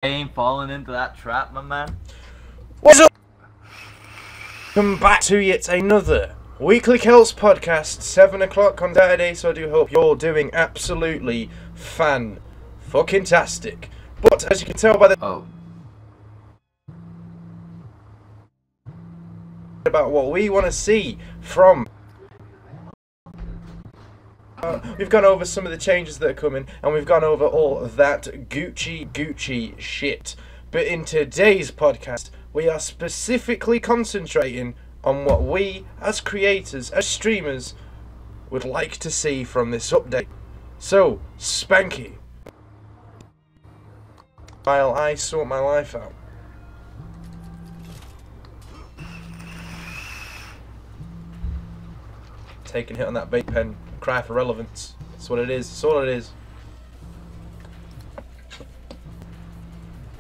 ain't falling into that trap, my man. What's up? Welcome back to yet another weekly Celts podcast, 7 o'clock on Saturday, so I do hope you're all doing absolutely fan-fucking-tastic. But as you can tell by the about what we want to see from we've gone over some of the changes that are coming, and we've gone over all of that Gucci shit. But in today's podcast, we are specifically concentrating on what we, as creators, as streamers, would like to see from this update. So, Spanky, while I sort my life out. Taking a hit on that vape pen, cry for relevance. That's what it is. That's all it is.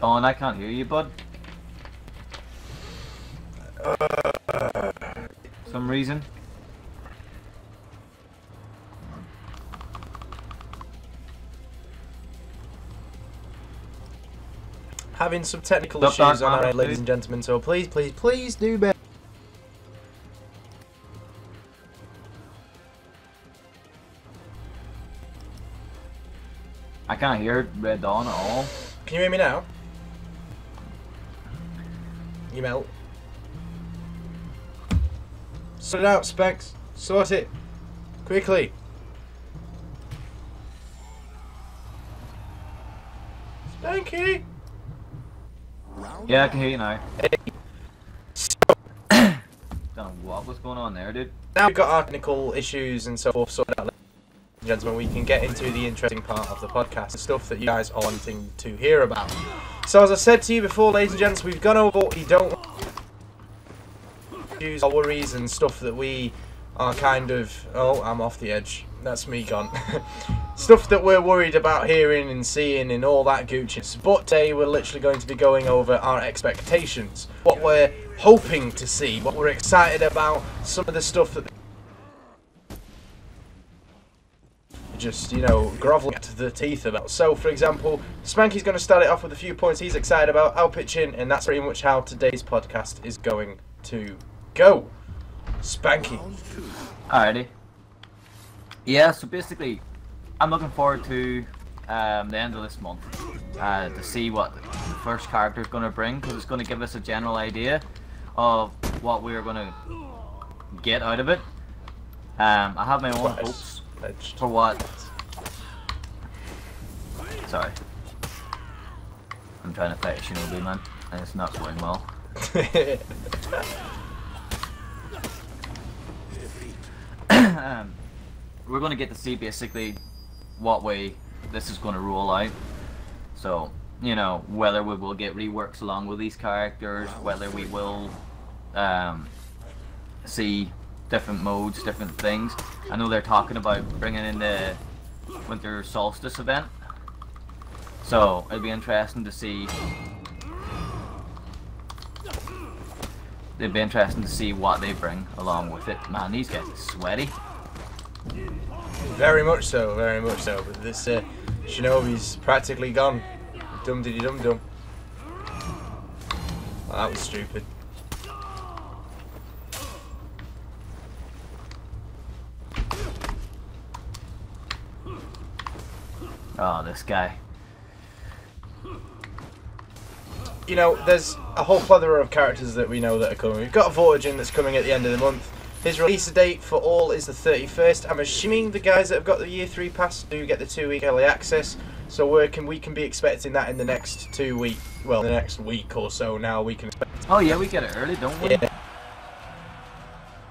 Dawn, I can't hear you, bud. Some reason. Having some technical issues on our end, ladies and gentlemen, so please do better. I can't hear Red Dawn at all. Can you hear me now? You melt. Sort it out, Specs. Sort it. Quickly. Spanky! Yeah, I can hear you now. Don't know what was going on there, dude. Now we've got our technical issues and so forth sorted out, ladies and gentlemen, we can get into the interesting part of the podcast, the stuff that you guys are wanting to hear about. So as I said to you before, ladies and gents, we've gone over what we don't use, our worries and stuff that we are kind of... Oh, I'm off the edge. That's me gone. Stuff that we're worried about hearing and seeing and all that Gucci. But today we're literally going to be going over our expectations. What we're hoping to see, what we're excited about, some of the stuff that... just, you know, groveling at the teeth about. So, for example, Spanky's going to start it off with a few points he's excited about. I'll pitch in, and that's pretty much how today's podcast is going to go. Spanky. Alrighty. Yeah, so basically, I'm looking forward to the end of this month to see what the first character is going to bring, because it's going to give us a general idea of what we're going to get out of it. I have my own hopes for what... Sorry. I'm trying to fight a shinobi, man, and it's not going well. We're going to get to see basically what way this is going to roll out. So, you know, whether we will get reworks along with these characters, whether we will see different modes, different things. I know they're talking about bringing in the Winter Solstice event, so it'll be interesting to see. It'll be interesting to see what they bring along with it. Man, these guys are sweaty. Very much so, very much so. But this Shinobi's practically gone. Dum diddy dum dum. Well, that was stupid. Oh, this guy. You know, there's a whole plethora of characters that we know that are coming. We've got a Vortigin that's coming at the end of the month. His release date for all is the 31st. I'm assuming the guys that have got the Year 3 pass do get the 2-week early access. So we can be expecting that in the next 2 weeks. Well, the next week or so now we can expect. Oh yeah, we get it early, don't we? Yeah.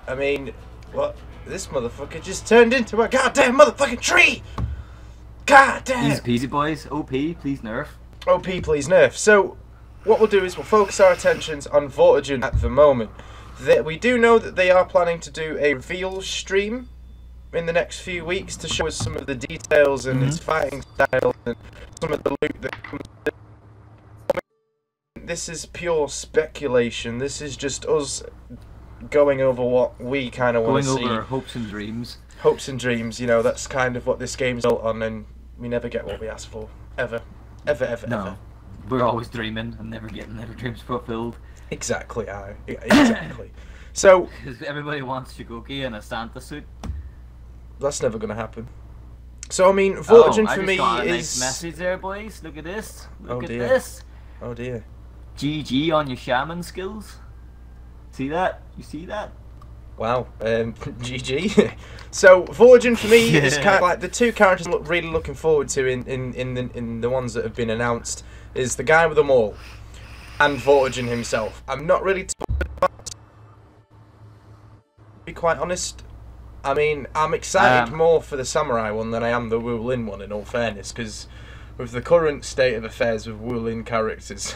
I mean, what? This motherfucker just turned into a goddamn motherfucking tree! God damn! Easy peasy, boys. OP, please nerf. OP, please nerf. So, what we'll do is we'll focus our attentions on Vortigin at the moment. We do know that they are planning to do a reveal stream in the next few weeks to show us some of the details and his fighting style and some of the loot that comes. This is pure speculation. This is just us going over what we kind of want to see. Going over our hopes and dreams. Hopes and dreams, you know, that's kind of what this game's built on, and we never get what we ask for. Ever. Ever, ever, No. ever. we're always dreaming and never getting our dreams fulfilled. Exactly, exactly. So Because everybody wants Shikoki in a Santa suit. that's never going to happen. So I mean, Vortigern I for just me got a is. nice message there, boys. Look at this. Look Oh, at dear. this. Oh dear. GG on your shaman skills. See that? You see that? Wow. GG. So Vortigern for me is kind of like the two characters I'm really looking forward to in the ones that have been announced is the guy with them all and Vortigern himself. I'm not really to be quite honest. I mean, I'm excited more for the samurai one than I am the Wu Lin one, in all fairness, because with the current state of affairs with Wu Lin characters,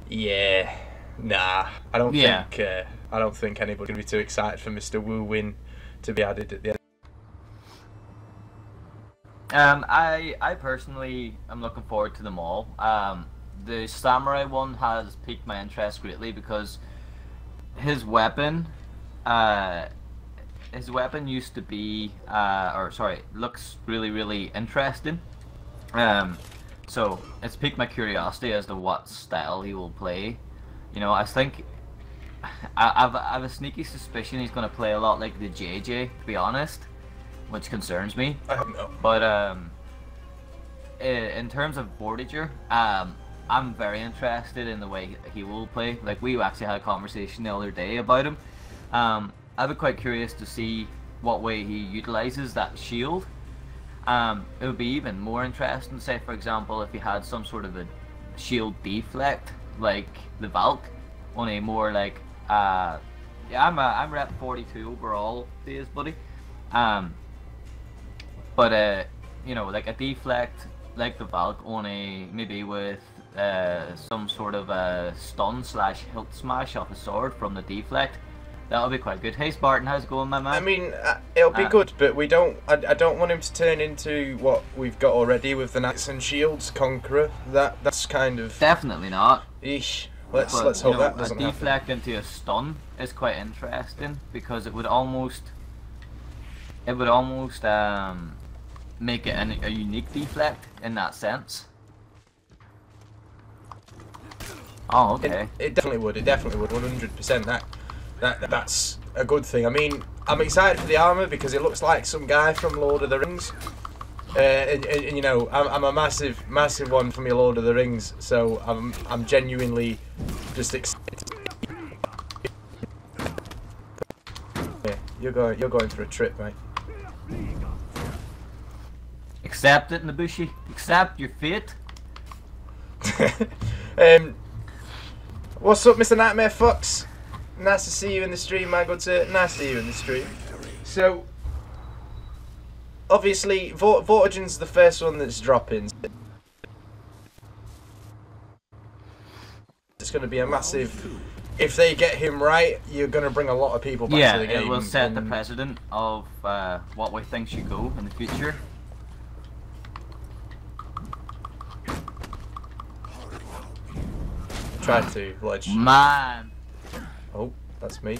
yeah, nah, I don't think anybody's gonna be too excited for Mr. Wu Win to be added at the end. I personally am looking forward to them all. The samurai one has piqued my interest greatly because his weapon, used to be, looks really interesting. So it's piqued my curiosity as to what style he will play. You know, I think I have a sneaky suspicion he's going to play a lot like the JJ, to be honest, which concerns me. I don't know. But in terms of Vortigern, I'm very interested in the way he will play. Like, we actually had a conversation the other day about him. I'd be quite curious to see what way he utilizes that shield. It would be even more interesting, say for example, if he had some sort of a shield deflect, like the Valk, on a more like, yeah, I'm rep 42 overall days, buddy. But you know, like a deflect like the Valk on a, maybe with some sort of a stun slash hilt smash off a sword from the deflect. That'll be quite good. Hey Spartan, how's it going, my man? I mean, it'll be good, but we don't. I don't want him to turn into what we've got already with the Knights and Shields Conqueror. That's kind of definitely not. Eesh. Let's But, hope you know, that doesn't a happen. deflect into a stun is quite interesting because it would almost make it a unique deflect in that sense. Oh, okay. It definitely would. It definitely would. 100%. That's a good thing. I mean, I'm excited for the armor because it looks like some guy from Lord of the Rings. And you know, I'm a massive one from your Lord of the Rings, so I'm genuinely just excited. Yeah, you're going for a trip, mate. Accept it, Nabushi. Accept your fate. What's up, Mr. Nightmare Fox? Nice to see you in the stream, my good sir. Nice to see you in the stream. So, obviously, Vortigern's the first one that's dropping. It's going to be a massive. If they get him right, you're going to bring a lot of people back to the game. Yeah, it will set the precedent of what way things should go in the future. Try to, Ledge. Man. Oh, that's me.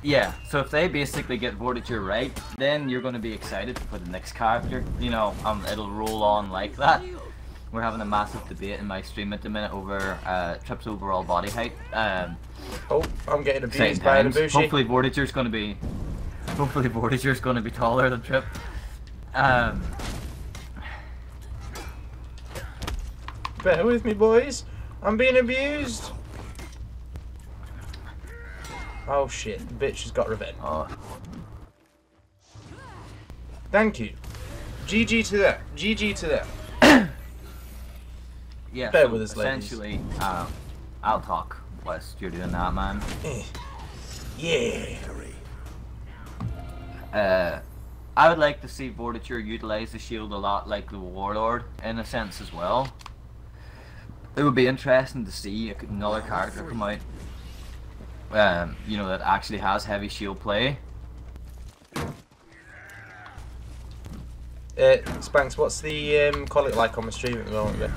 Yeah, so if they basically get Vortigern right, then you're going to be excited for the next character. You know, it'll roll on like that. We're having a massive debate in my stream at the minute over Trip's overall body height. Oh, I'm getting abused by Nabushi. Hopefully Vortigern's going to be taller than Trip. Bear with me, boys. I'm being abused. Oh shit, the bitch has got revenge. Oh. Thank you. GG to that. GG to that. Yeah, Bear so with us, ladies. essentially, I'll talk whilst you're doing that, man. Yeah. I would like to see Vortigern utilize the shield a lot like the Warlord, in a sense as well. It would be interesting to see another character come out, you know, that actually has heavy shield play. Spanks, what's the quality like on the stream at the moment? Then?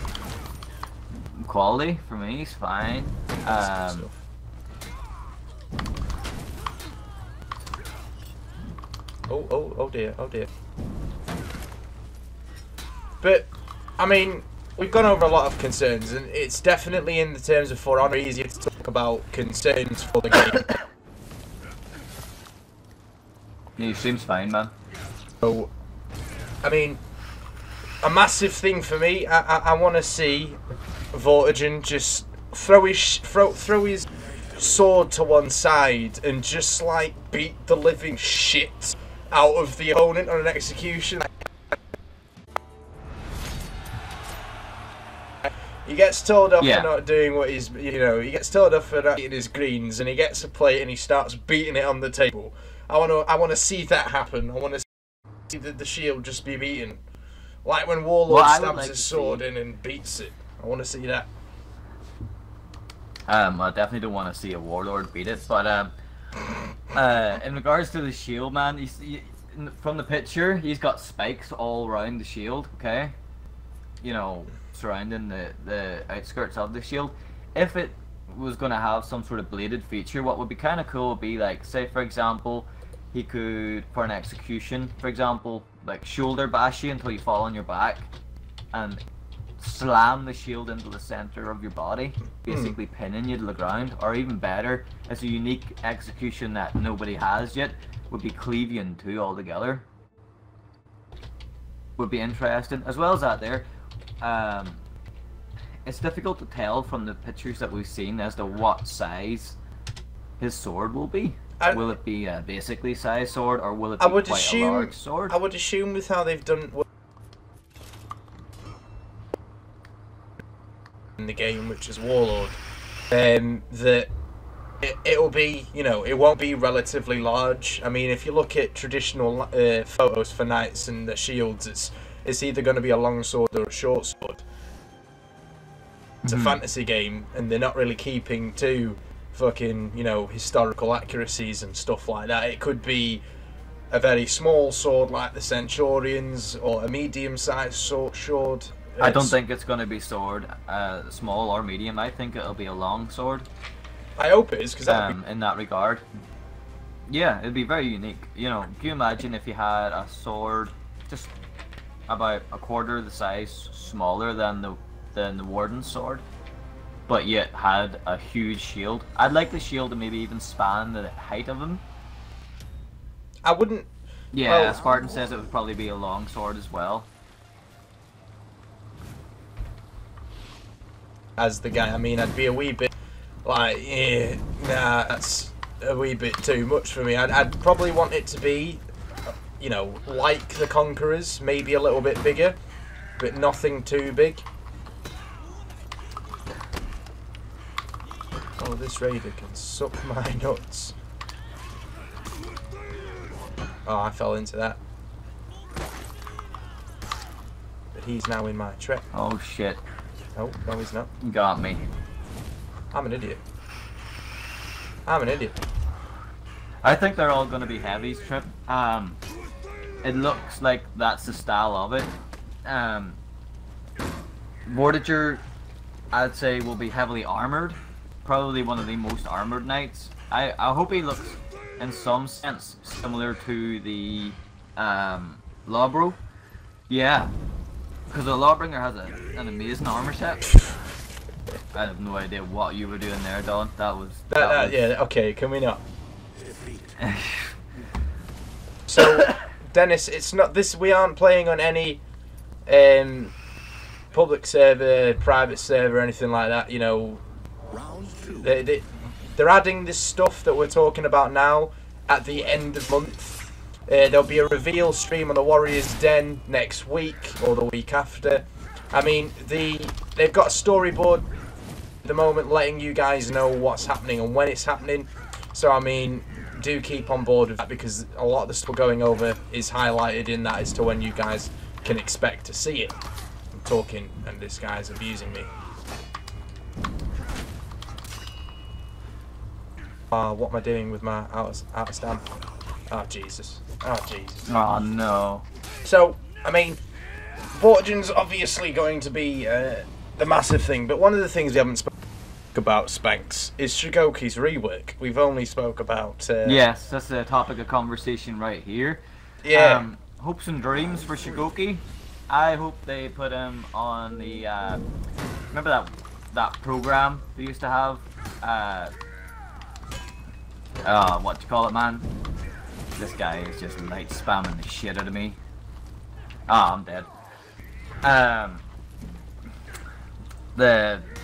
Quality for me is fine. Oh dear, oh dear. But, I mean, we've gone over a lot of concerns, and it's definitely in the terms of For Honor easier to talk about concerns for the game. Yeah, he seems fine, man. So, I mean, a massive thing for me, I want to see Vortigern just throw his sword to one side and just, like, beat the living shit out of the opponent on an execution. He gets told off for not doing what he's, he gets told off for not eating his greens, and he gets a plate and he starts beating it on the table. I want to see that happen. I want to see the shield just be beaten. Like when Warlord stabs his sword in and beats it. I want to see that. I definitely don't want to see a Warlord beat it, but in regards to the shield, man, from the picture, he's got spikes all around the shield, okay? You know, surrounding the outskirts of the shield. If it was going to have some sort of bladed feature, what would be kind of cool would be, like, say for example, he could, for an execution, for example, like shoulder bash you until you fall on your back and slam the shield into the center of your body, basically pinning you to the ground. Or even better, as a unique execution that nobody has yet, would be cleave you in two altogether. Would be interesting. As well as that there, it's difficult to tell from the pictures that we've seen as to what size his sword will be. Will it be a basically size sword, or will it be quite a large sword? I would assume with how they've done in the game, which is Warlord, that it'll be, it won't be relatively large. I mean, if you look at traditional photos for knights and the shields, it's either going to be a long sword or a short sword. It's a fantasy game, and they're not really keeping to fucking, historical accuracies and stuff like that. It could be a very small sword like the Centurions, or a medium-sized sword. I don't think it's going to be sword, small or medium. I think it'll be a long sword. I hope it is, because in that regard. Yeah, it'd be very unique. Can you imagine if you had a sword just about a quarter the size smaller than the Warden's sword, but yet had a huge shield? I'd like the shield to maybe even span the height of him. I wouldn't... Yeah, well, Spartan says it would probably be a long sword as well. As the guy, I mean, I'd be a wee bit like, nah, that's a wee bit too much for me. I'd probably want it to be, like the Conquerors, maybe a little bit bigger, but nothing too big. Oh, this raider can suck my nuts. Oh, I fell into that. But he's now in my trap. Oh shit. Oh, no he's not. Got me. I'm an idiot. I'm an idiot. I think they're all going to be heavies, Trip. It looks like that's the style of it. Vortigern, I'd say, will be heavily armoured. Probably one of the most armoured knights. I hope he looks, in some sense, similar to the Lawbro. Yeah. Because the Lawbringer has an amazing armor set. I have no idea what you were doing there, Don. That was... Yeah, okay, can we not? So, Dennis, it's not this. We aren't playing on any public server, private server, anything like that. They're adding this stuff that we're talking about now at the end of the month. There'll be a reveal stream on the Warriors Den next week or the week after. I mean, they've got a storyboard at the moment letting you guys know what's happening and when it's happening. So, I mean, do keep on board with that, because a lot of the stuff we're going over is highlighted in that as to when you guys can expect to see it. I'm talking and this guy's abusing me. What am I doing with my out of stamp? Oh, Jesus. Oh, Jesus. Oh, no. So, I mean, Vortigern's obviously going to be the massive thing, but one of the things we haven't spoken about, Spanks, is Shigoki's rework. We've only spoke about... Yes, that's the topic of conversation right here. Yeah. Hopes and dreams for Shigoki. I hope they put him on the. Remember that program they used to have? What do you call it, man? This guy is just light spamming the shit out of me. I'm dead.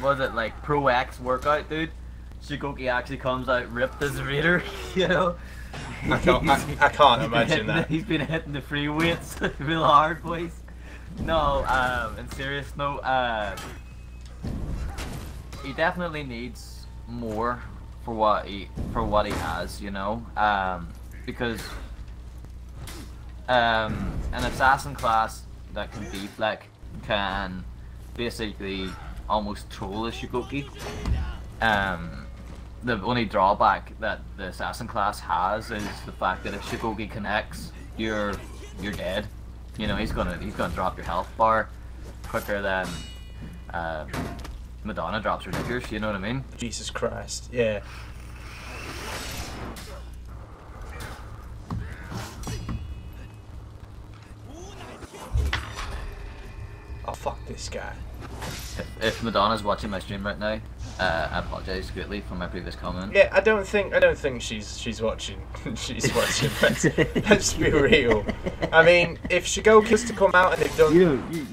Was it like Pro X workout, dude? Shigoki actually comes out ripped as a Raider, you know? I can't imagine that. He's been hitting the free weights real hard, boys. No, in serious note, he definitely needs more for what he has, you know? Because an assassin class that can deflect can basically almost troll a Shigoki. The only drawback that the assassin class has is the fact that if Shigoki connects, you're dead. You know, he's gonna drop your health bar quicker than Madonna drops her knickers. You know what I mean? Jesus Christ, yeah. Oh fuck this guy. If Madonna's watching my stream right now, I apologise greatly for my previous comment. Yeah, I don't think she's watching. She's watching. Let's be real. I mean, if Shigoki's to come out and they've done,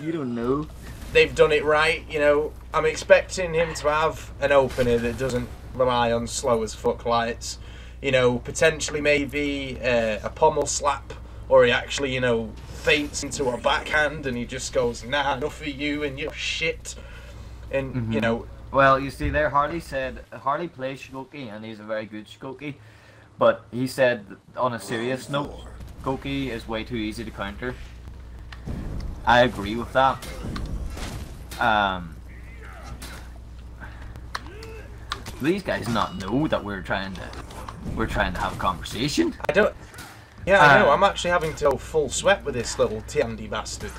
you don't know. They've done it right. You know, I'm expecting him to have an opener that doesn't rely on slow as fuck lights. You know, potentially maybe a pommel slap, or he actually, you know, feints into a backhand and he just goes, nah, enough of you and your shit. And you know. Well, you see there, Harley plays Shigoki and he's a very good Shigoki, but he said on a serious note, Shigoki is way too easy to counter. I agree with that. These guys not know that we're trying to have a conversation. I don't. Yeah, I know. I'm actually having to go full sweat with this little Tiandi bastard.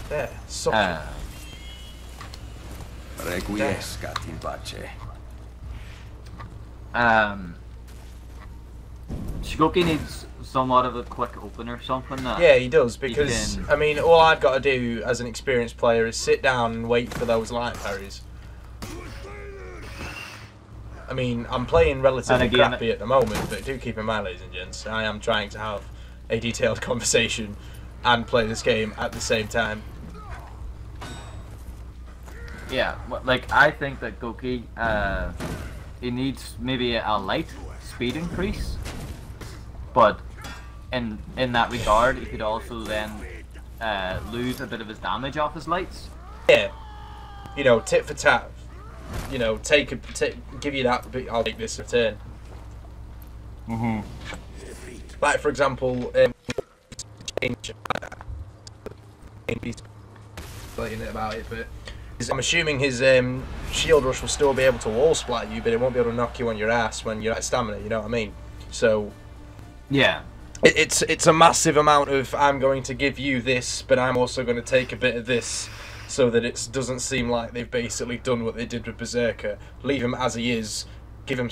There, suck Requiescat in pace. Shigoki needs somewhat of a quick opener, something that. Yeah, he does, because I mean, all I've got to do as an experienced player is sit down and wait for those light parries. I mean, I'm playing relatively crappy at the moment, but do keep in mind, ladies and gents, I am trying to have a detailed conversation and play this game at the same time. Yeah, like I think that Goki, he needs maybe a light speed increase, but in that regard, he could also then lose a bit of his damage off his lights. Yeah, you know, tit for tat. You know, give you that, but I'll take this return. Like for example, about it, but I'm assuming his shield rush will still be able to wall splat you, but it won't be able to knock you on your ass when you're at stamina. You know what I mean? So yeah, it's a massive amount of I'm going to give you this, but I'm also going to take a bit of this. So that it doesn't seem like they've basically done what they did with Berserker. Leave him as he is. Give him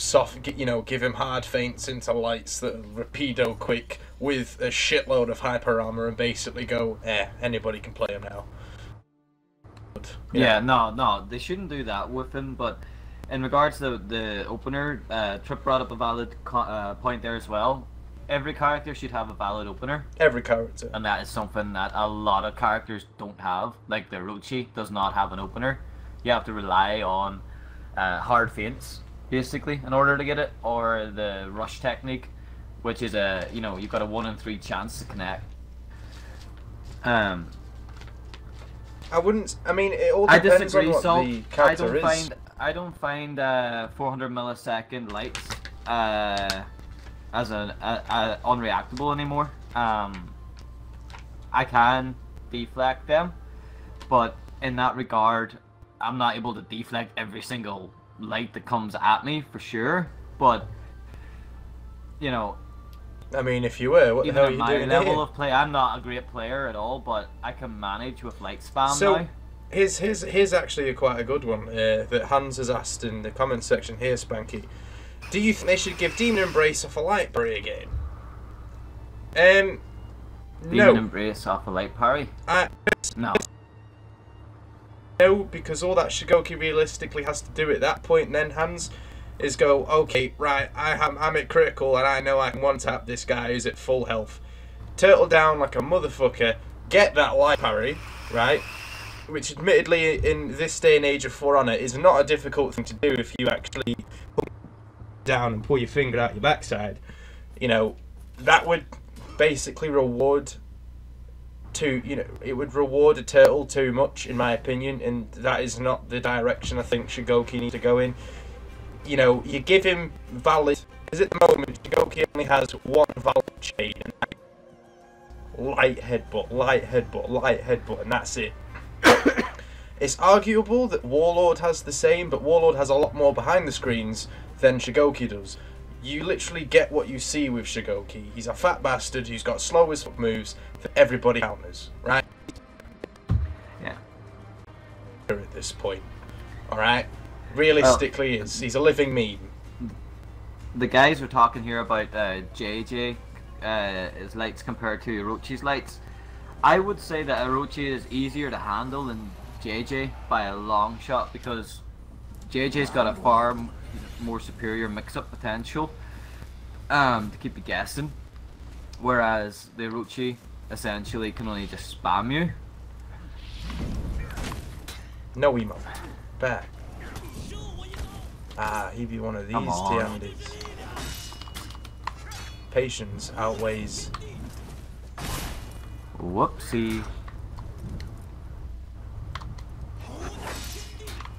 give him hard feints into lights that are rapido quick with a shitload of hyper armor, and basically go, anybody can play him now. But, yeah, no, they shouldn't do that with him. But in regards to the opener, Trip brought up a valid point there as well. Every character should have a valid opener. Every character. And that is something that a lot of characters don't have. Like the Orochi does not have an opener. You have to rely on hard feints, basically, in order to get it. Or the rush technique, which is you've got a 1 in 3 chance to connect. I mean, it all depends on what the character is. I don't find 400 millisecond lights as unreactable anymore. I can deflect them, but in that regard, I'm not able to deflect every single light that comes at me for sure. But you know, I mean, if you were, what the hell are you doing level of play, I'm not a great player at all, but I can manage with light spam now. Here's actually quite a good one that Hans has asked in the comment section here, Spanky. Do you think they should give Demon Embrace off a light parry again? No. Demon Embrace off a light parry? No. No, because all that Shigoki realistically has to do at that point then, Hans, is go, okay, right, I'm at critical and I know I can one-tap this guy who's at full health. Turtle down like a motherfucker, get that light parry, right? Which admittedly in this day and age of For Honor is not a difficult thing to do if you actually pull down and pull your finger out your backside. You know, that would basically reward it would reward a turtle too much, in my opinion, and that is not the direction I think Shigoki needs to go in. You know, you give him valid, because at the moment Shigoki only has one valid chain, and light headbutt, light headbutt, light headbutt, and that's it. It's arguable that Warlord has the same, but Warlord has a lot more behind the screens than Shigoki does. You literally get what you see with Shigoki. He's a fat bastard who's got slow as fuck moves that everybody counters, right? Yeah. At this point, alright? Realistically, he's a living meme. The guys were talking here about JJ, his lights compared to Orochi's lights. I would say that Orochi is easier to handle than JJ by a long shot, because JJ's got a far more superior mix-up potential to keep you guessing, whereas the Orochi essentially can only just spam you. No emo. Back. He'd be one of these Tiandis. Patience outweighs. Whoopsie.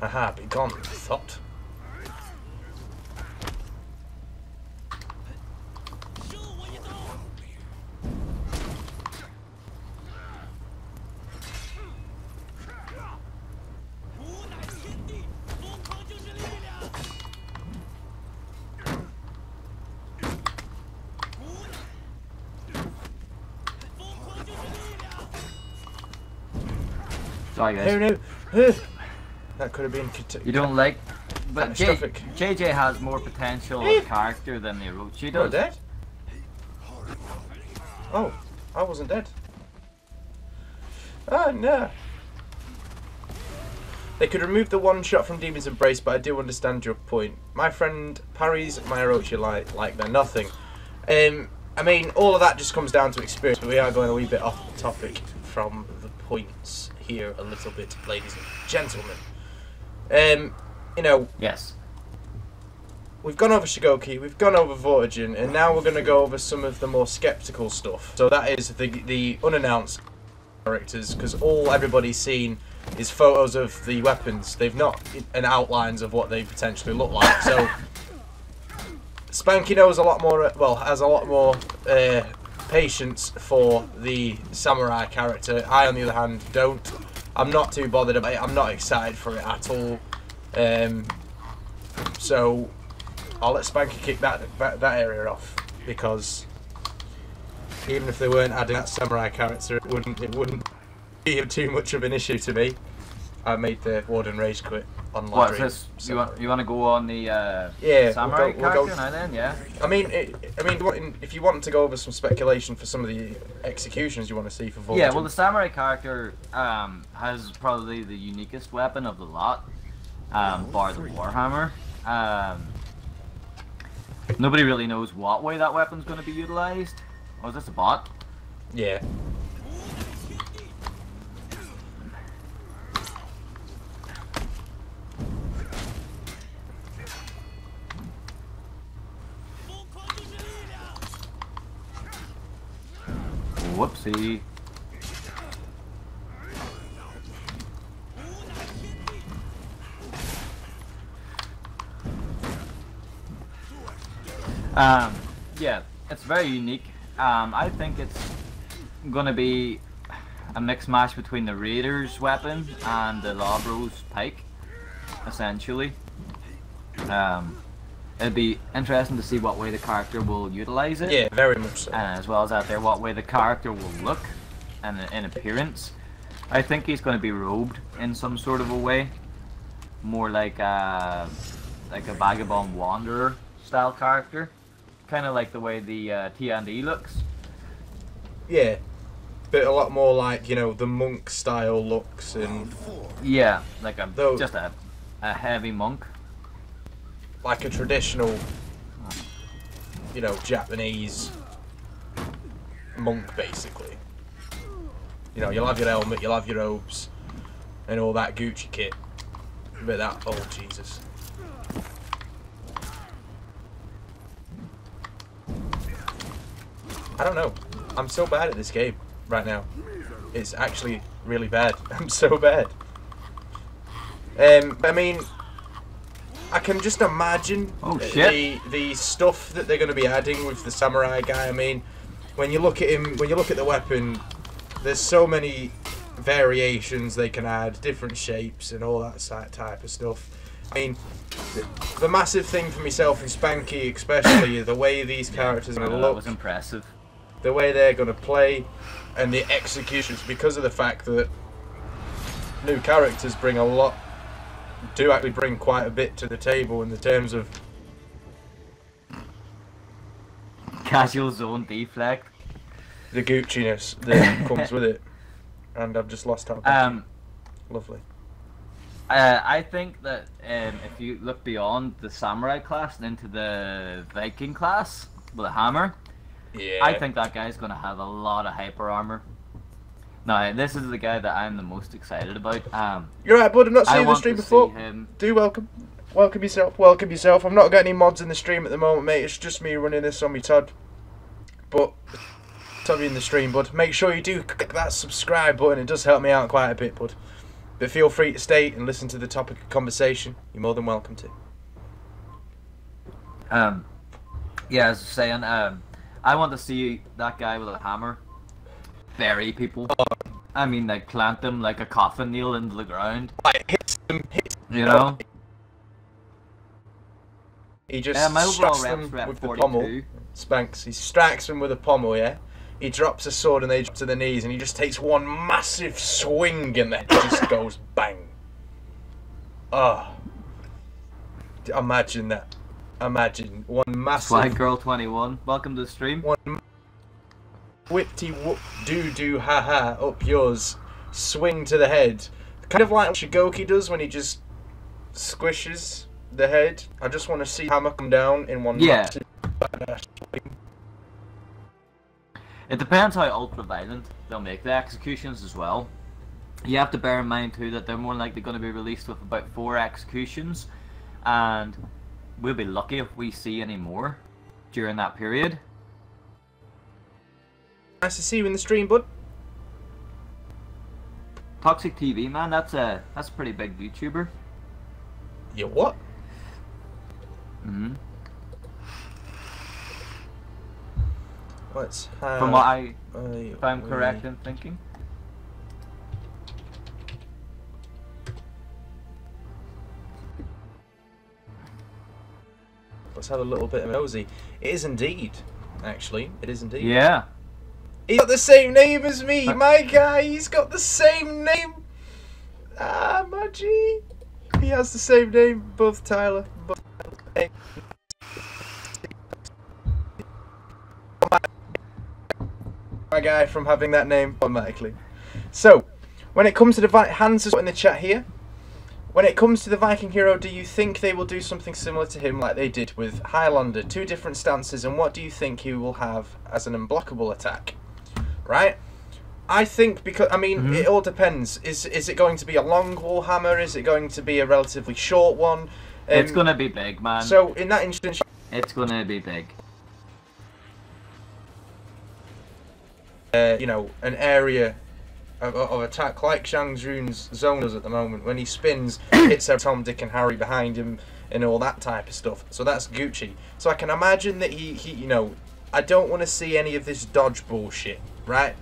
Aha, be gone, thought. Sorry guys. No. That could have been. You don't like, but catastrophic. JJ has more potential as character than the Orochi does. You're dead? Oh, I wasn't dead. Oh no. They could remove the one shot from Demon's Embrace, but I do understand your point. My friend parries my Orochi like they're nothing. I mean, all of that just comes down to experience, but we are going a wee bit off the topic from the points here a little bit, ladies and gentlemen. You know, yes, we've gone over Shigoki, we've gone over Vortigin, and now we're going to go over some of the more skeptical stuff. So that is the unannounced characters, because all everybody's seen is photos of the weapons. They've not and outlines of what they potentially look like. So Spanky knows a lot more. Well, has a lot more patience for the samurai character. I, on the other hand, don't. I'm not too bothered about it. I'm not excited for it at all. So I'll let Spanky kick that area off, because even if they weren't adding that samurai character, it wouldn't be too much of an issue to me. I made the Warden Rage quit on live. What is this? You want to go on the we'll samurai go character now then? Yeah. I mean, if you want to go over some speculation for some of the executions you want to see for Vortigin. Yeah, well, the samurai character has probably the uniquest weapon of the lot, bar the Warhammer. Nobody really knows what way that weapon's going to be utilized. Oh, is this a bot? Yeah. Whoopsie. Yeah, it's very unique. I think it's gonna be a mixed match between the Raiders weapon and the Lawbros pike, essentially. It'd be interesting to see what way the character will utilize it. Yeah, very much so. As well as out there, what way the character will look in appearance. I think he's going to be robed in some sort of a way, more like a vagabond wanderer style character, kind of like the way the T&E looks. Yeah, but a lot more like, you know, the monk style looks and yeah, like just a heavy monk, like a traditional, you know, Japanese monk basically. You know, you'll have your helmet, you'll have your robes, and all that Gucci kit. But that, oh Jesus. I don't know. I'm so bad at this game right now. It's actually really bad. I'm so bad. I mean, I can just imagine the stuff that they're going to be adding with the samurai guy. I mean, when you look at him, when you look at the weapon, there's so many variations they can add, different shapes and all that type of stuff. I mean, the massive thing for myself and Spanky especially is the way these characters are going to look. That was impressive. The way they're going to play and the executions, because of the fact that new characters bring a lot, do actually bring quite a bit to the table in the terms of casual zone deflect. The Gucci-ness that comes with it. And I've just lost out. Lovely. I think that if you look beyond the samurai class and into the Viking class with a hammer, yeah, I think that guy's going to have a lot of hyper armor. Now, this is the guy that I'm the most excited about. You're right, bud. I've not seen the stream before. Do welcome. Welcome yourself. Welcome yourself. I've not got any mods in the stream at the moment, mate. It's just me running this on my Todd. But Todd in the stream, bud. Make sure you do click that subscribe button. It does help me out quite a bit, bud. But feel free to stay and listen to the topic of conversation. You're more than welcome to. Yeah, as I was saying, I want to see that guy with a hammer bury people. I mean, like plant them like a coffin nail into the ground. Hits them, you know? He just strikes them with the pommel. Spanks. He strikes them with a pommel, yeah? He drops a sword and they drop to the knees and he just takes one massive swing and the head just goes bang. Oh. Imagine that. Imagine one massive... Swag Girl 21, welcome to the stream. One whipty whoop doo doo ha ha up yours. Swing to the head. Kind of like what Shigoki does when he just squishes the head. I just want to see hammer come down in one massive swing. It depends how ultra violent they'll make the executions as well. You have to bear in mind too that they're more likely going to be released with about 4 executions, and we'll be lucky if we see any more during that period. Nice to see you in the stream, bud. Toxic TV, man, that's a pretty big YouTuber. You what? Mm-hmm. Let's have... From what if I'm correct in thinking. Let's have a little bit of a nosy. It is indeed, actually. It is indeed. Yeah. He's got the same name as me, my guy. He's got the same name. Ah, my G. He has the same name, both Tyler. My guy from having that name automatically. So, when it comes to the hands in the chat here, when it comes to the Viking hero, do you think they will do something similar to him like they did with Highlander? 2 different stances, and what do you think he will have as an unblockable attack? Right? I think because, I mean, it all depends. Is it going to be a long warhammer? Is it going to be a relatively short one? It's going to be big, man. So, in that instance... It's going to be big. You know, an area of attack like Shang Tsung's zone does at the moment. When he spins, hits Tom, Dick and Harry behind him and all that type of stuff. So that's Gucci. So I can imagine that he you know, I don't want to see any of this dodge bullshit, right?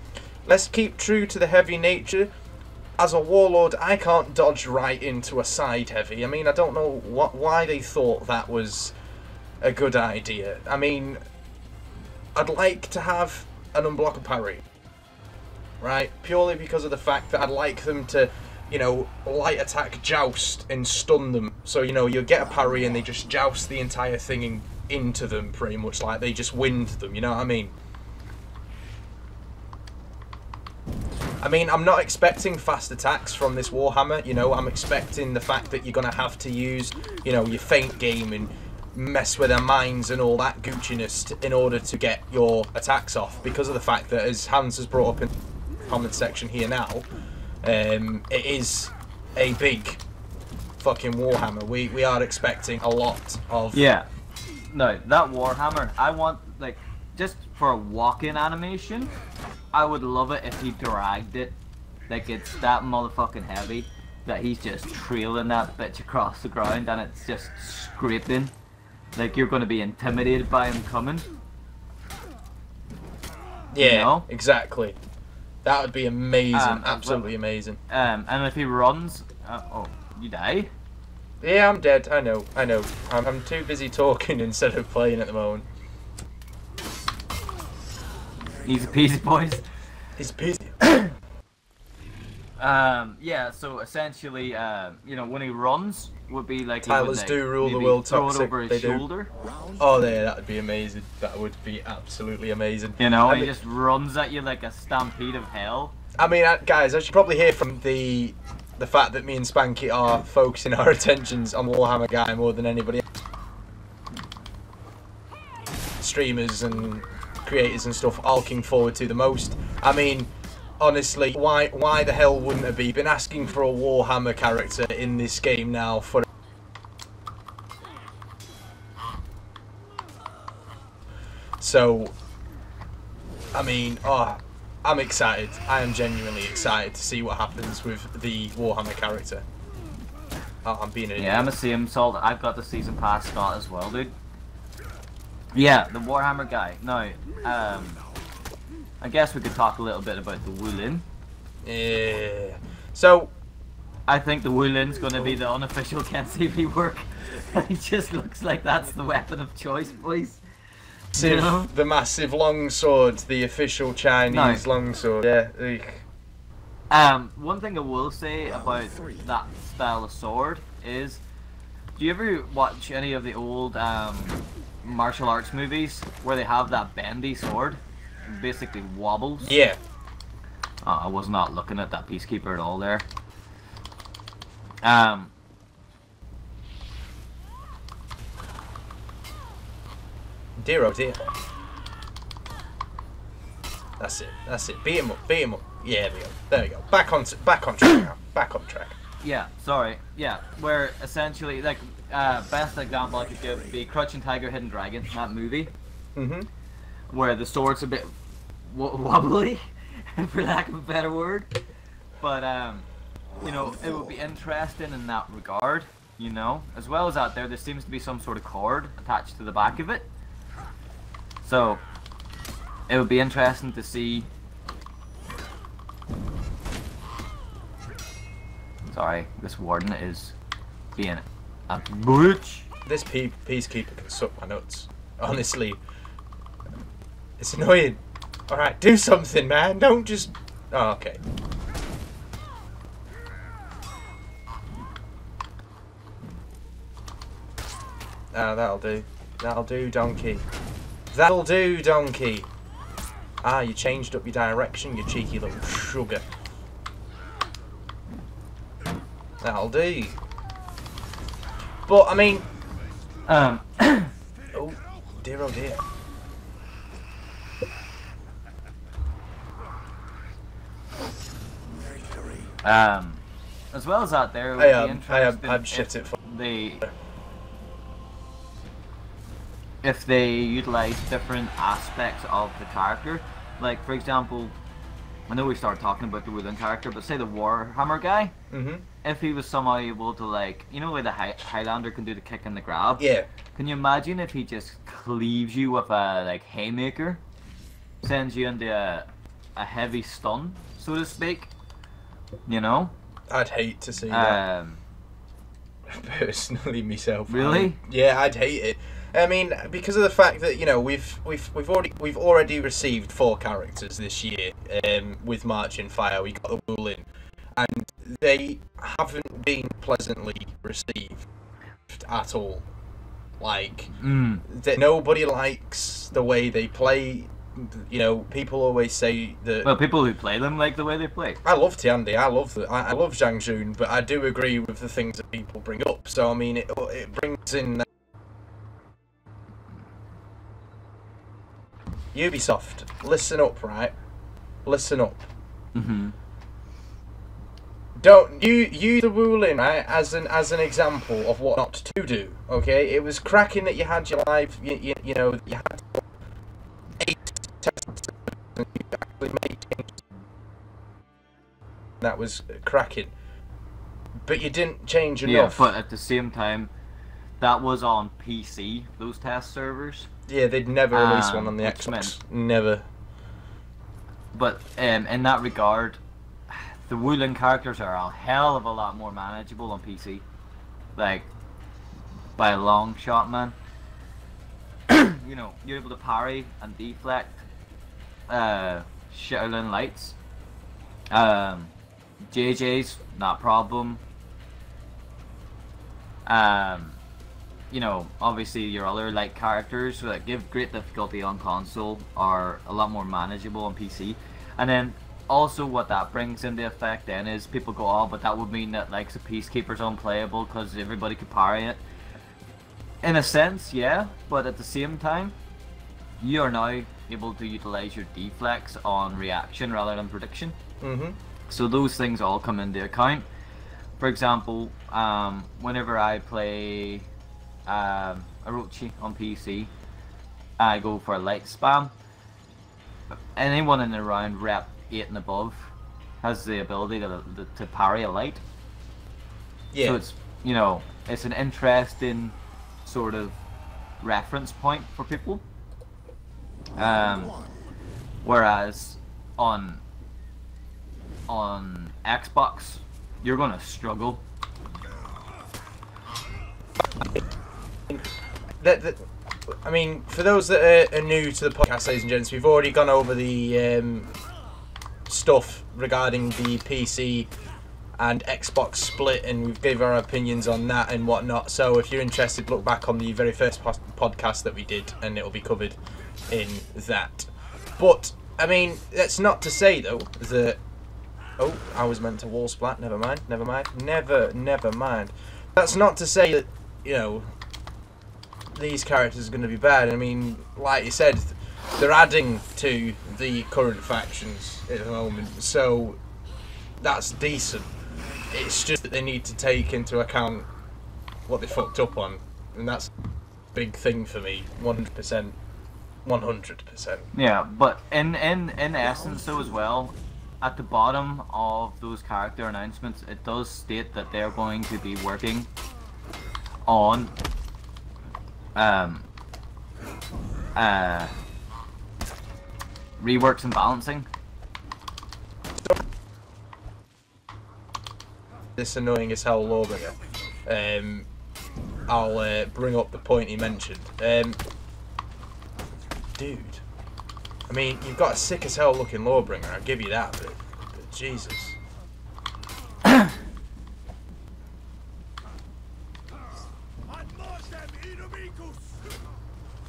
Let's keep true to the heavy nature. As a warlord, I can't dodge right into a side heavy. I mean, I don't know why they thought that was a good idea. I mean, I'd like to have an unblockable parry. right? Purely because of the fact that I'd like them to, you know, light attack joust and stun them. So, you know, you'll get a parry and they just joust the entire thing into them, pretty much like they just wind them, you know what I mean? I mean, I'm not expecting fast attacks from this Warhammer, you know, I'm expecting the fact that you're going to have to use, you know, your feint game and mess with their minds and all that Gucciness in order to get your attacks off, because of the fact that, as Hans has brought up in the comment section here now, it is a big fucking Warhammer. We are expecting a lot of... Yeah. No, that Warhammer, I want, like, just for a walk-in animation, I would love it if he dragged it. Like, it's that motherfucking heavy that he's just trailing that bitch across the ground and it's just scraping. Like, you're going to be intimidated by him coming. Yeah, you know? Exactly. That would be amazing. Absolutely amazing. And if he runs... oh, you die? Yeah, I'm dead. I know. I'm too busy talking instead of playing at the moment. Easy peasy, boys. He's busy. Yeah, so essentially, you know, when he runs, would be like... Tylers do rule the world toxic. Throw it over his shoulder. Oh, yeah, that would be amazing. That would be absolutely amazing. You know, he just runs at you like a stampede of hell. I mean, guys, as you probably hear from the fact that me and Spanky are focusing our attentions on Warhammer Guy more than anybody else. Streamers and creators and stuff are looking forward to the most. I mean, honestly, why the hell wouldn't it be? Been asking for a Warhammer character in this game now for... So, I mean, I'm excited. I am genuinely excited to see what happens with the Warhammer character. Oh, I'm being an idiot. Yeah, I'm a same Salt. I've got the season pass Scott as well, dude. Yeah, the Warhammer guy. Now, I guess we could talk a little bit about the Wulin. Yeah. So, I think the Wulin's going to be the unofficial KCP work. It just looks like that's the weapon of choice, boys. You know? The massive longsword, the official Chinese longsword. Yeah. One thing I will say about that style of sword is, do you ever watch any of the old martial arts movies where they have that bendy sword? It basically wobbles. Yeah. Oh, I was not looking at that peacekeeper at all there. Dear oh dear. That's it. Beat him up. Yeah, there we go. Back on track now. Back on track. Yeah, sorry. Yeah, where essentially, like, best example I could give would be Crouching Tiger, Hidden Dragon, that movie. Mm-hmm. Where the sword's a bit wobbly, for lack of a better word. But, you know, it would be interesting in that regard, you know. As well as that there seems to be some sort of cord attached to the back of it. So, it would be interesting to see... Sorry, this warden is being a bitch. This peacekeeper can suck my nuts. Honestly. It's annoying. Alright, do something, man. Don't just... Oh, okay. Ah, that'll do. That'll do, donkey. That'll do, donkey. Ah, you changed up your direction, you cheeky little sugar. That'll do. But, I mean... oh, dear, oh dear. As well as that there, it would be interesting I'd shit it for... if they utilize different aspects of the character. Like, for example, I know we started talking about the Wooden character, but say the Warhammer guy, if he was somehow able to, like, you know, like the Highlander can do the kick and the grab? Yeah. Can you imagine if he just cleaves you with a, like, haymaker? Sends you into a heavy stun, so to speak? You know? I'd hate to see that. Personally, myself. Really? Yeah, I'd hate it. I mean, because of the fact that we've already received 4 characters this year with Marching Fire. We got the Woolin, and they haven't been pleasantly received at all. Like that, nobody likes the way they play. People always say that. Well, people who play them like the way they play. I love Tiandi. I love Zhang Jun, but I do agree with the things that people bring up. So I mean, it brings in. Ubisoft, listen up, right? Listen up. Don't use the Woolin, right, as an example of what not to do. Okay, it was cracking that you had your live. You had 8 tests and you actually made changes. That was cracking, but you didn't change enough. Yeah, but at the same time, that was on PC. Those test servers. Yeah, they'd never release one on the Xbox. Never. But in that regard, the Woolin characters are a hell of a lot more manageable on PC. Like, by a long shot, man. You're able to parry and deflect Shaolin Lights. JJ's not a problem. Obviously your other light characters that give great difficulty on console are a lot more manageable on PC. And then also what that brings into effect then is people go, oh, but that would mean that like the Peacekeeper's unplayable because everybody could parry it. In a sense, yeah, but at the same time, you are now able to utilize your deflex on reaction rather than prediction. So those things all come into account. For example, whenever I play Orochi on PC, I go for a light spam. Anyone in the round rep 8 and above has the ability to parry a light. Yeah. So it's it's an interesting sort of reference point for people. Whereas on Xbox, you're gonna struggle. I mean, for those that are new to the podcast, ladies and gents, we've already gone over the stuff regarding the PC and Xbox split, and we've gave our opinions on that and whatnot. So if you're interested, look back on the very first podcast that we did, and it'll be covered in that. But I mean, that's not to say though that. Oh, I was meant to wall splat. Never mind. Never mind. That's not to say that these characters are going to be bad. I mean, like you said, they're adding to the current factions at the moment, so that's decent. It's just that they need to take into account what they fucked up on, and that's a big thing for me. 100%. Yeah, but in essence though as well, at the bottom of those character announcements, it does state that they're going to be working on reworks and balancing. This annoying as hell Lawbringer. I'll bring up the point he mentioned. Dude, I mean, you've got a sick as hell looking Lawbringer, I'll give you that, but Jesus.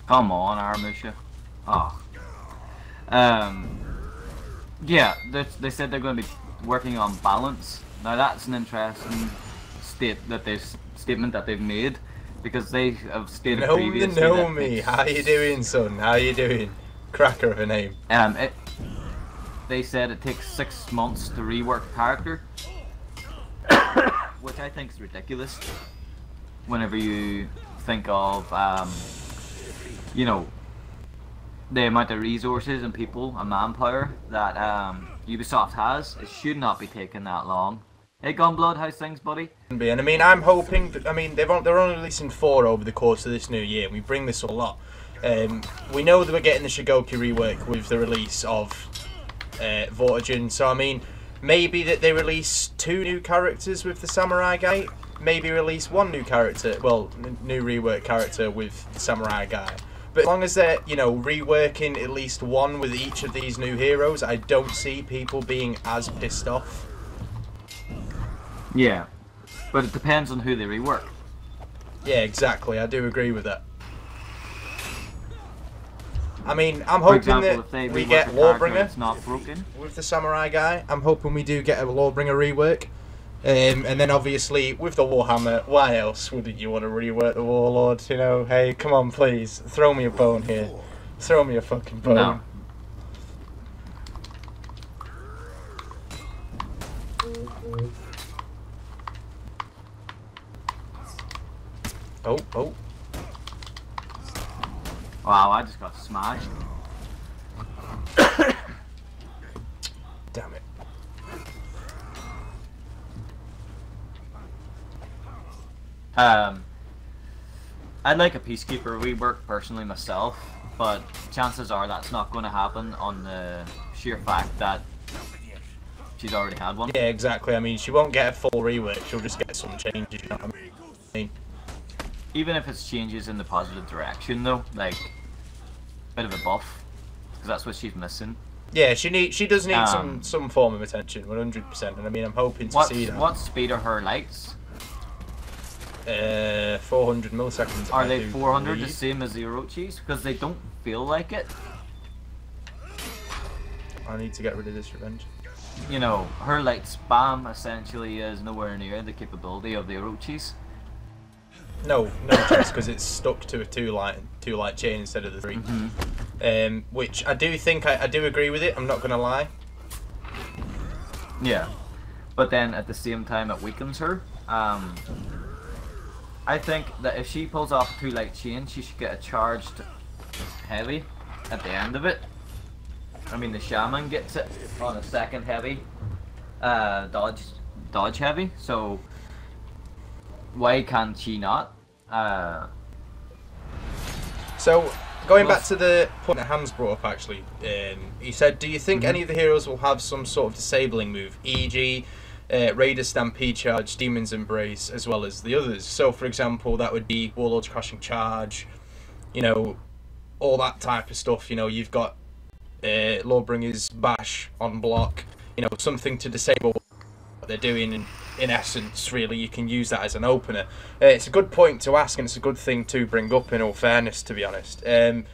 Come on, Armusha. Oh. Yeah, they said they're going to be working on balance. Now that's an interesting statement that they've made, because they have stated previously. Know me. How you doing, son? How you doing? Cracker of a name. They said it takes 6 months to rework a character, which I think is ridiculous. Whenever you think of the amount of resources and people and manpower that Ubisoft has, it should not be taking that long. Hey Gunblood, how's things, buddy? And I mean, I'm hoping. I mean, they're only releasing 4 over the course of this new year. We bring this up a lot. We know that we're getting the Shigoki rework with the release of Vortigern. So I mean, maybe that they release 2 new characters with the Samurai Gate. maybe release one new character, well, new rework character with the samurai guy. But as long as they're, you know, reworking at least one with each of these new heroes, I don't see people being as pissed off. Yeah, but it depends on who they rework. Yeah, exactly. I do agree with that. I mean, I'm For hoping example, that if they we rework get a character Lawbringer that's not broken. with the samurai guy. I'm hoping we do get a Lawbringer rework. And then obviously with the Warhammer, why else wouldn't you want to rework the Warlord? You know, hey, come on, please, throw me a bone here. Throw me a fucking bone. No. Oh. Wow, I just got smashed. Damn it. I'd like a Peacekeeper rework personally myself, but chances are that's not going to happen on the sheer fact that she's already had one. Yeah, exactly. I mean, she won't get a full rework. She'll just get some changes. You know what I mean? Even if it's changes in the positive direction, though, like bit of a buff, because that's what she's missing. Yeah, she does need some form of attention, 100%. And I mean, I'm hoping to see that. What speed are her lights? 400 milliseconds. Are they 400 the same as the Orochi's? Because they don't feel like it. I need to get rid of this revenge. You know, her light spam essentially is nowhere near the capability of the Orochi's. No, just because it's stuck to a two light chain instead of the 3. Mm-hmm. Which I do think I do agree with it. I'm not gonna lie. Yeah, but then at the same time it weakens her. I think that if she pulls off a 2 light chain, she should get a charged heavy at the end of it. I mean, the shaman gets it on a second heavy, dodge heavy. So why can't she not? So going back to the point that Hans brought up, actually, he said, "Do you think any of the heroes will have some sort of disabling move, e.g., Raider Stampede Charge, Demon's Embrace, as well as the others?" So, for example, that would be Warlord's Crashing Charge, you know, all that type of stuff. You know, you've got Lawbringer's Bash on block, you know, something to disable what they're doing. In essence, really, you can use that as an opener. It's a good point to ask, and it's a good thing to bring up, in all fairness, to be honest. I'm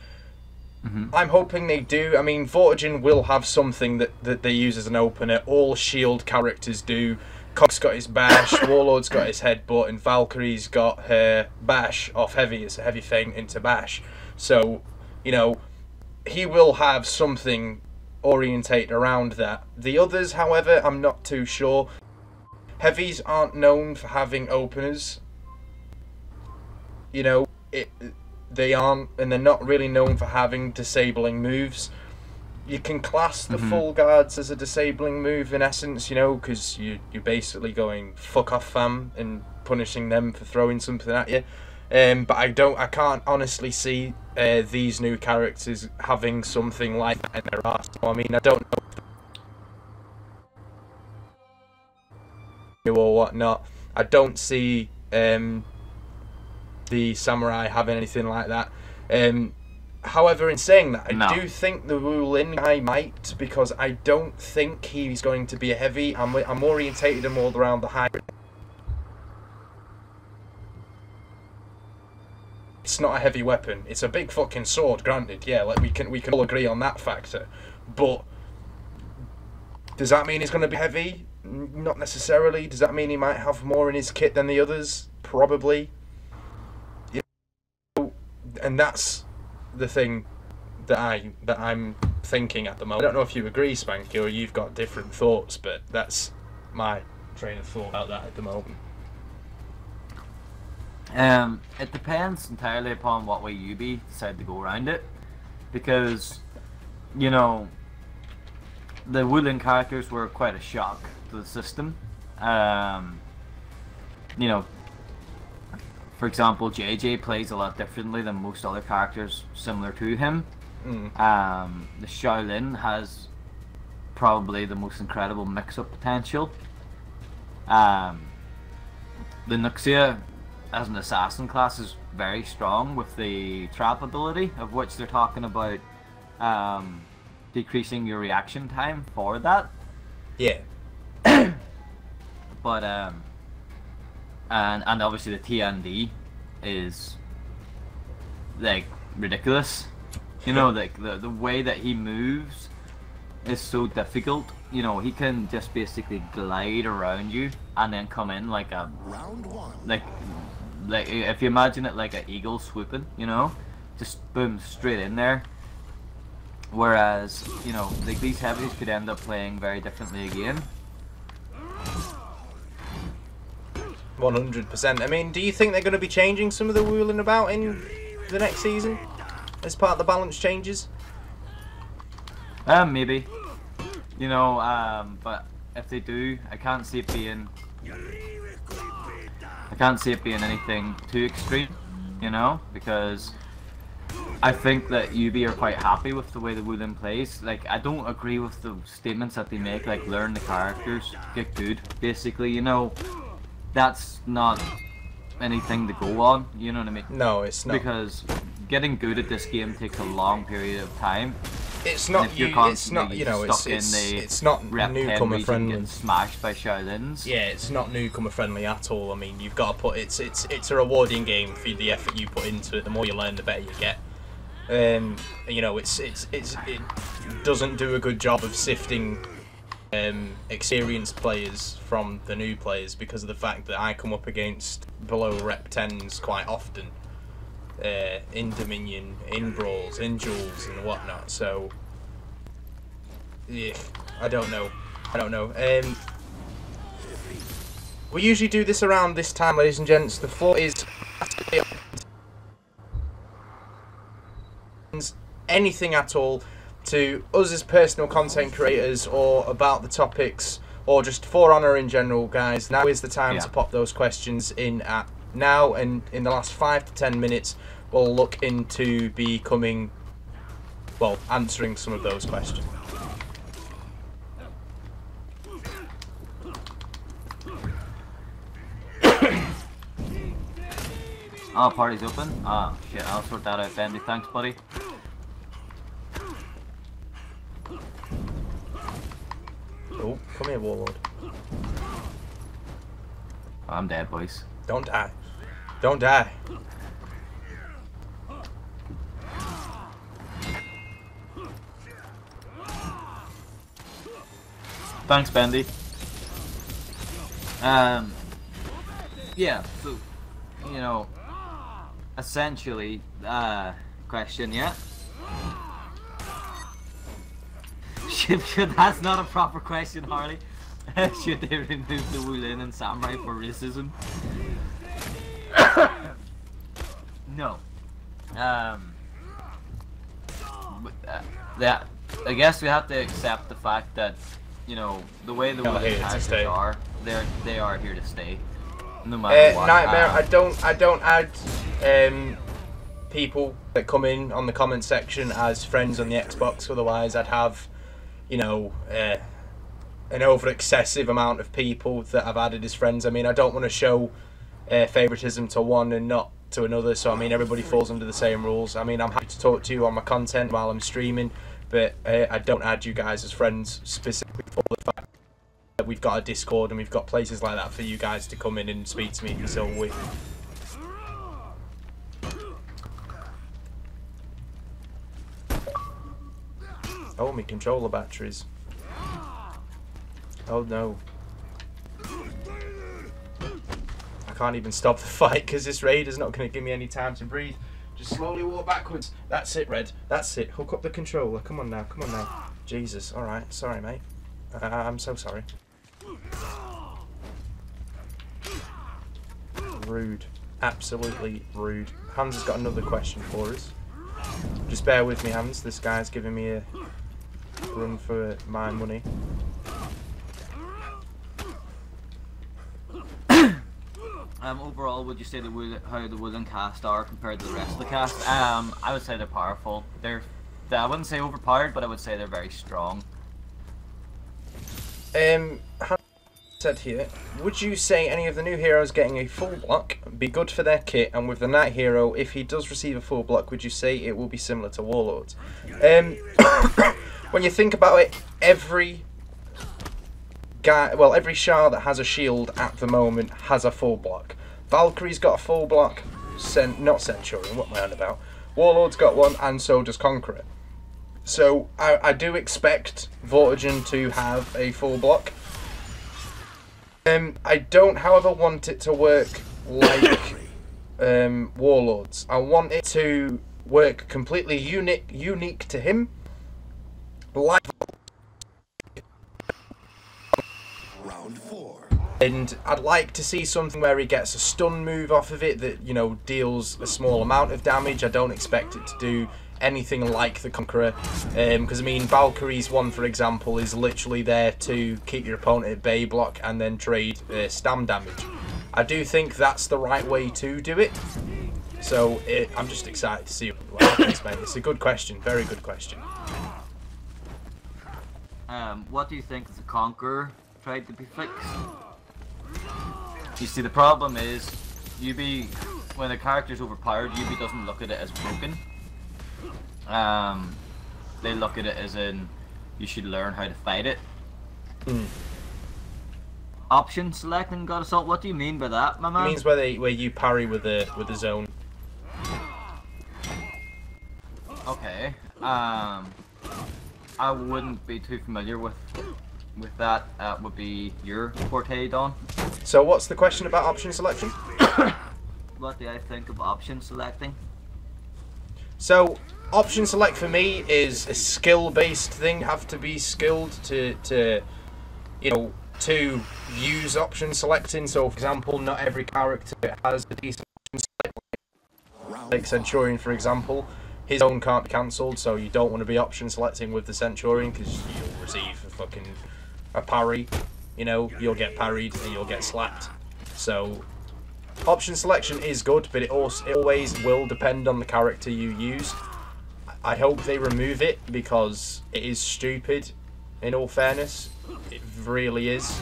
hoping they do. I mean, Vortigern will have something that they use as an opener. All shield characters do. Cog's got his bash, Warlord's got his headbutt, and Valkyrie's got her bash off heavy. It's a heavy feint into bash. So, you know, he will have something orientated around that. The others, however, I'm not too sure. Heavies aren't known for having openers. You know, they aren't, and they're not really known for having disabling moves. You can class the full guards as a disabling move in essence, you know, because you're basically going fuck off fam and punishing them for throwing something at you. But I can't honestly see these new characters having something like that in their arsenal. I mean, I don't know or whatnot. I don't see the samurai having anything like that. However, in saying that, I do think the Wu Lin guy might, because I don't think he's going to be a heavy. I'm orientated him all around the high. It's not a heavy weapon. It's a big fucking sword, granted. Yeah, like we can all agree on that factor. But does that mean he's going to be heavy? Not necessarily. Does that mean he might have more in his kit than the others? Probably. You know, and that's the thing that I'm thinking at the moment. I don't know if you agree, Spanky, or you've got different thoughts, but that's my train of thought about that at the moment. It depends entirely upon what way you decide to go around it, because, you know, the Woolen characters were quite a shock to the system. You know, for example, JJ plays a lot differently than most other characters similar to him. The Shaolin has probably the most incredible mix-up potential. the Nuxia as an assassin class is very strong with the trap ability, of which they're talking about decreasing your reaction time for that. Yeah. But and obviously the TND is like ridiculous. You know, like the way that he moves is so difficult. You know, he can just basically glide around you and then come in like a Round one. like if you imagine it like an eagle swooping, you know, just boom straight in there. Whereas, you know, like these heavies could end up playing very differently again. 100%. I mean, do you think they're going to be changing some of the ruling about in the next season as part of the balance changes? Maybe. You know, but if they do, I can't see it being anything too extreme, you know, because I think that UB are quite happy with the way the Woolen plays. Like, I don't agree with the statements that they make, like learn the characters, get good, basically, you know. That's not anything to go on, you know what I mean? No, it's not. Because getting good at this game takes a long period of time. It's not If you're it's not, constantly you know, stuck in the it's not Rep 10 newcomer region friendly. getting smashed by Shaolins. Yeah, it's not newcomer friendly at all. I mean, you've got to put it's a rewarding game for the effort you put into it. The more you learn, the better you get. You know, it doesn't do a good job of sifting experienced players from the new players because of the fact that I come up against below Rep 10s quite often in Dominion, in Brawls, in Duels and whatnot. So, yeah, I don't know. We usually do this around this time, ladies and gents. The floor is anything at all to us as personal content creators or about the topics or just For Honor in general, guys. Now is the time to pop those questions in at now, and in the last 5 to 10 minutes we'll look into answering some of those questions. Oh, party's open? Ah, shit, I'll sort that out, Bendy. Thanks, buddy. Oh, come here, Warlord. I'm dead, boys. Don't die. Don't die. Thanks, Bendy. Yeah, so, you know, essentially, question, yeah? That's not a proper question, Harley. Should they remove the Wulin and Samurai for racism? No. Yeah, I guess we have to accept the fact that, you know, the way the Wulin characters are, they are here to stay. No matter what. Nightmare, I don't add people that come in on the comment section as friends on the Xbox, otherwise I'd have, you know, an over excessive amount of people that I've added as friends. I mean, I don't want to show favoritism to one and not to another, so I mean everybody falls under the same rules. I mean, I'm happy to talk to you on my content while I'm streaming, but I don't add you guys as friends specifically for the fact that we've got a Discord and we've got places like that for you guys to come in and speak to me, so we... Oh, my controller batteries. Oh no. I can't even stop the fight because this raid is not going to give me any time to breathe. Just slowly walk backwards. That's it, Red. That's it. Hook up the controller. Come on now. Come on now. Jesus. Alright. Sorry, mate. I'm so sorry. Rude. Absolutely rude. Hans has got another question for us. Just bear with me, Hans. This guy's giving me a run for my money. Overall, would you say how the Woolen cast are compared to the rest of the cast? I would say they're powerful. I wouldn't say overpowered, but I would say they're very strong. said here, would you say any of the new heroes getting a full block be good for their kit, and with the Knight hero, if he does receive a full block, would you say it will be similar to Warlords? When you think about it, every guy, well, every Char that has a shield at the moment has a full block. Valkyrie's got a full block, not Centurion, what am I on about? Warlord's got one, and so does Conqueror. So I do expect Vortigern to have a full block. I don't, however, want it to work like Warlords. I want it to work completely unique to him. Like Round 4. And I'd like to see something where he gets a stun move off of it that, you know, deals a small amount of damage. I don't expect it to do anything like the Conqueror, because I mean Valkyrie's one, for example, is literally there to keep your opponent at bay, block, and then trade stam damage. I do think that's the right way to do it, so I'm just excited to see what happens, mate. It's a good question, very good question. What do you think the Conqueror tried to be fixed? You see, the problem is UB, when a character's overpowered, UB doesn't look at it as broken. They look at it as in you should learn how to fight it. Option selecting God Assault. What do you mean by that, my man? It means where you parry with the zone. Okay. I wouldn't be too familiar with that. Would be your forte, Don. So what's the question about option selection? What do I think of option selecting? So option select for me is a skill-based thing. You have to be skilled to you know, to use option selecting. So for example, not every character has a decent option select. Like Centurion, for example, his own can't be cancelled, so you don't want to be option selecting with the Centurion because you'll receive a parry. You know, you'll get parried and you'll get slapped. So option selection is good, but it always will depend on the character you use. I hope they remove it because it is stupid, in all fairness. It really is.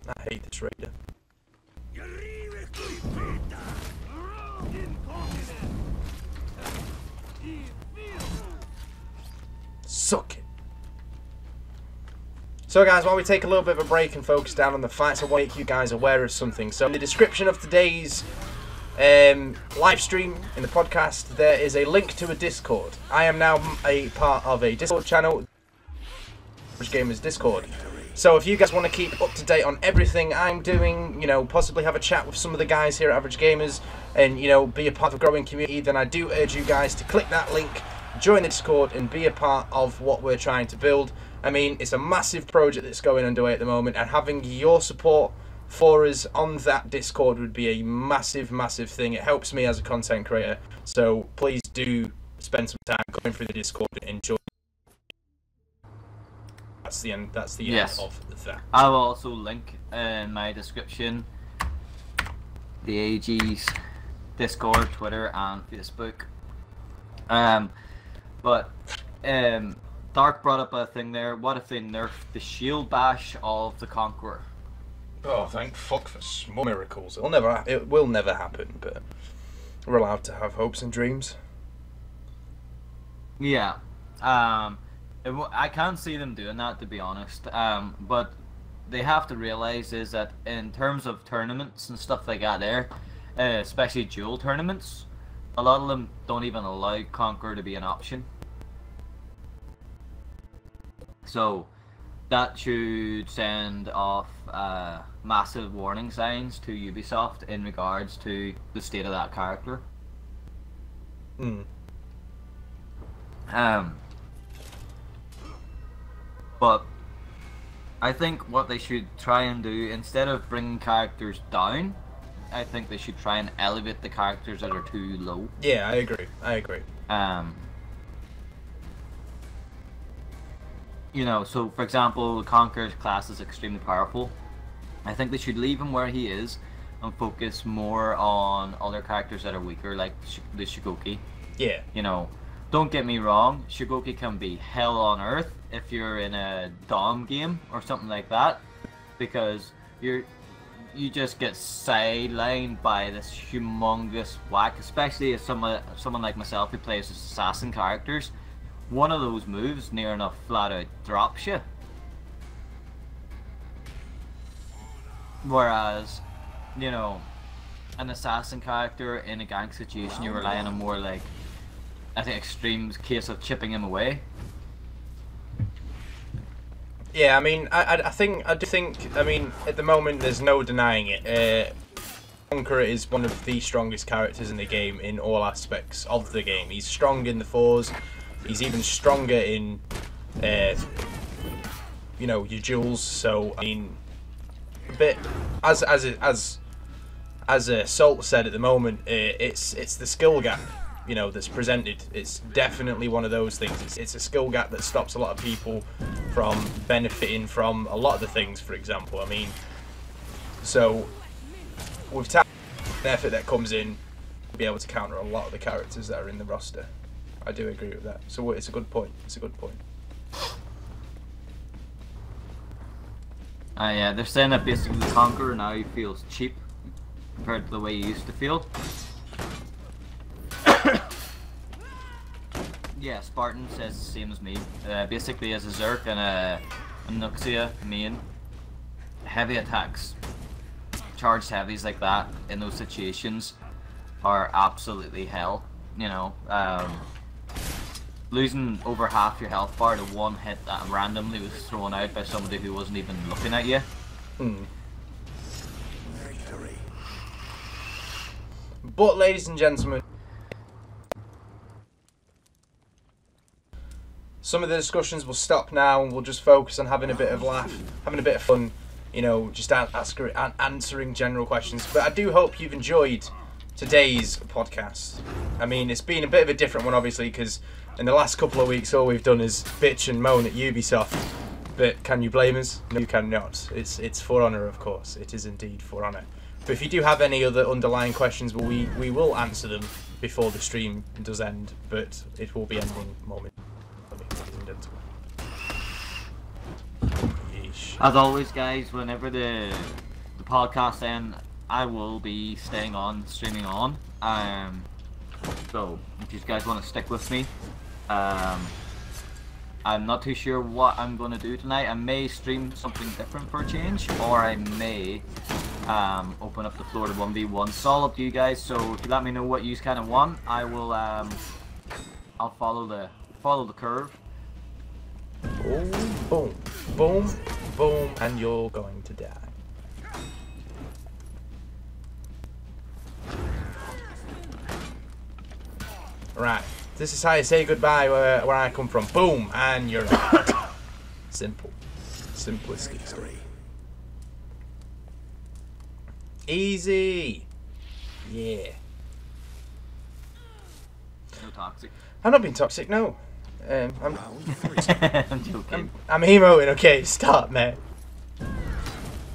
I hate this raider. Suck it. So guys, while we take a little bit of a break and focus down on the fights, I want to make you guys aware of something. So in the description of today's live stream in the podcast, there is a link to a Discord. I am now a part of a Discord channel, Average Gamers Discord. So if you guys want to keep up to date on everything I'm doing, you know, possibly have a chat with some of the guys here at Average Gamers, and, you know, be a part of a growing community, then I do urge you guys to click that link, join the Discord, and be a part of what we're trying to build. I mean, it's a massive project that's going underway at the moment, and having your support for us on that Discord would be a massive, massive thing. It helps me as a content creator, so please do spend some time going through the Discord and enjoy. That's the end. That's the end of that. I will also link in my description the AG's Discord, Twitter, and Facebook. Dark brought up a thing there. What if they nerf the shield bash of the Conqueror? Oh, thank fuck for small miracles. It will never happen, but we're allowed to have hopes and dreams. Yeah. I can't see them doing that, to be honest. But they have to realize is that in terms of tournaments and stuff like that there, especially duel tournaments, a lot of them don't even allow Conqueror to be an option. So that should send off massive warning signs to Ubisoft in regards to the state of that character. But I think what they should try and do, instead of bringing characters down, I think they should try and elevate the characters that are too low. Yeah, I agree. I agree. You know, so for example, Conqueror's class is extremely powerful. I think they should leave him where he is and focus more on other characters that are weaker, like the Shikoki. Yeah. You know, don't get me wrong, Shigoki can be hell on earth if you're in a Dom game or something like that, because you just get sidelined by this humongous whack, especially as someone like myself who plays assassin characters. One of those moves near enough flat out drops you. Whereas, you know, an assassin character in a gank situation, you're relying on more like, I think, extreme case of chipping him away. Yeah, I mean, I do think, I mean, at the moment, there's no denying it. Conqueror is one of the strongest characters in the game in all aspects of the game. He's strong in the fours. He's even stronger in, you know, your duels. So, I mean, but as Celts said, at the moment, it's the skill gap, you know, that's presented. It's definitely one of those things. It's a skill gap that stops a lot of people from benefiting from a lot of the things. For example, I mean, so with time and effort that comes in, we'll be able to counter a lot of the characters that are in the roster. I do agree with that. So it's a good point. It's a good point. Yeah, they're saying that basically the Conqueror now feels cheap compared to the way he used to feel. Yeah, Spartan says the same as me. Basically, as a Zerk and a Nuxia main, heavy attacks, charged heavies like that in those situations are absolutely hell. You know, losing over half your health bar to one hit that randomly was thrown out by somebody who wasn't even looking at you. But, ladies and gentlemen, some of the discussions will stop now and we'll just focus on having a bit of laugh, having a bit of fun, you know, just answering general questions. But I do hope you've enjoyed today's podcast. I mean, it's been a bit of a different one, obviously, because in the last couple of weeks all we've done is bitch and moan at Ubisoft. But can you blame us? No, you cannot. It's For Honor, of course. It is indeed For Honor. But if you do have any other underlying questions, we will answer them before the stream does end. But it will be ending momentarily. As always, guys, whenever the podcast ends, I will be staying on, streaming on. So if you guys want to stick with me, I'm not too sure what I'm going to do tonight. I may stream something different for a change, or I may open up the floor to 1v1. It's all up to you guys. So if you let me know what you kind of want, I will. I'll follow the curve. Boom, boom, boom, boom, and you're going to die. Right, this is how you say goodbye where I come from. Boom, and you're out. Simple. Simplistic stuff. Easy. Yeah. No toxic. I'm not being toxic, no. I'm I'm joking. I'm emoting, okay, start, mate.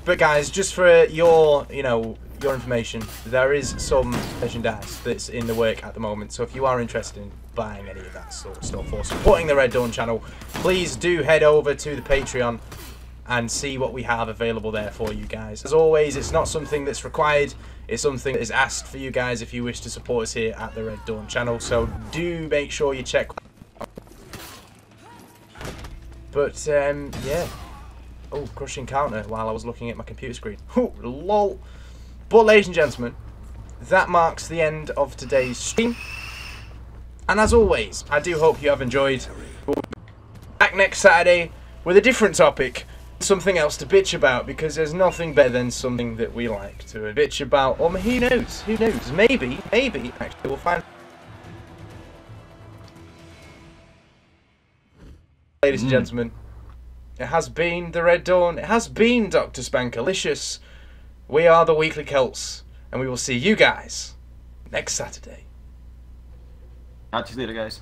But guys, just for your, you know, your information, there is some merchandise that's in the work at the moment. So if you are interested in buying any of that sort of stuff or supporting the Red Dawn channel, please do head over to the Patreon and see what we have available there for you guys. As always, it's not something that's required. It's something that is asked for you guys if you wish to support us here at the Red Dawn channel. So do make sure you check. But, yeah. Oh, crushing counter while I was looking at my computer screen. Oh, lol. But, ladies and gentlemen, that marks the end of today's stream. And as always, I do hope you have enjoyed. We'll be back next Saturday with a different topic. Something else to bitch about, because there's nothing better than something that we like to bitch about. Or who knows? Who knows? Maybe, actually, we'll find. Ladies and gentlemen, it has been the Red Dawn. It has been Dr. Spankalicious. We are the Weekly Celts, and we will see you guys next Saturday. Catch you later, guys.